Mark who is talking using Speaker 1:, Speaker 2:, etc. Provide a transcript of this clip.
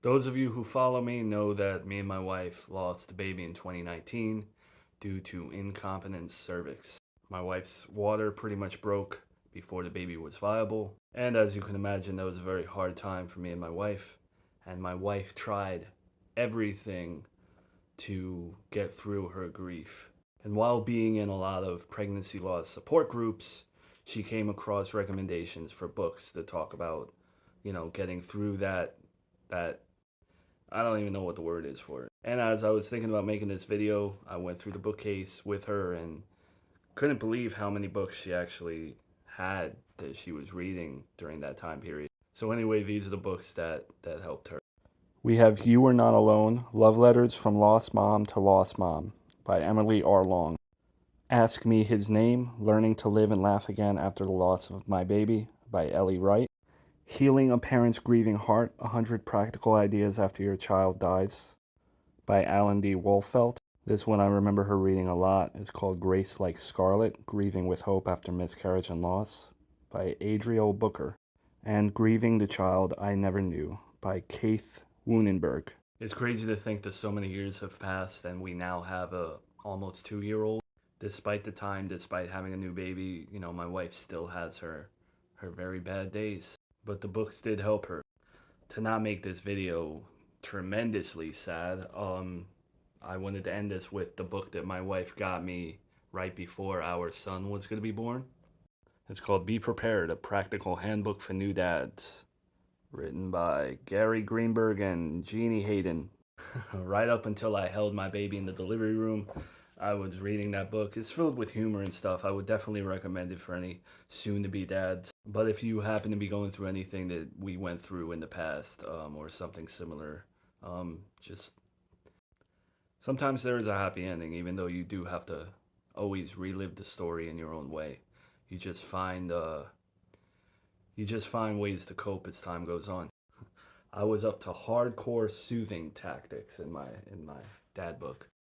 Speaker 1: Those of you who follow me know that me and my wife lost the baby in 2019 due to incontinent cervix. My wife's water pretty much broke before the baby was viable. And as you can imagine, that was a very hard time for me and my wife. And my wife tried everything to get through her grief. And while being in a lot of pregnancy loss support groups, she came across recommendations for books that talk about, getting through that I don't even know what the word is for it. And as I was thinking about making this video, I went through the bookcase with her and couldn't believe how many books she actually had that she was reading during that time period. So anyway, these are the books that helped her. We have You Are Not Alone, Love Letters from Lost Mom to Lost Mom by Emily R. Long. Ask Me His Name, Learning to Live and Laugh Again After the Loss of My Baby by Ellie Wright. Healing a Parent's Grieving Heart, 100 Practical Ideas After Your Child Dies by Alan D. Wolfelt. This one I remember her reading a lot. It's called Grace Like Scarlet, Grieving with Hope After Miscarriage and Loss by Adriel Booker. And Grieving the Child I Never Knew by Keith Wunenberg. It's crazy to think that so many years have passed and we now have a almost 2-year-old. Despite the time, despite having a new baby, my wife still has her very bad days. But the books did help her. To not make this video tremendously sad, I wanted to end this with the book that my wife got me right before our son was going to be born. It's called Be Prepared, A Practical Handbook for New Dads, written by Gary Greenberg and Jeannie Hayden. Right up until I held my baby in the delivery room, I was reading that book. It's filled with humor and stuff. I would definitely recommend it for any soon-to-be dads. But if you happen to be going through anything that we went through in the past, or something similar, just sometimes there is a happy ending, even though you do have to always relive the story in your own way. You just find ways to cope as time goes on. I was up to hardcore soothing tactics in my dad book.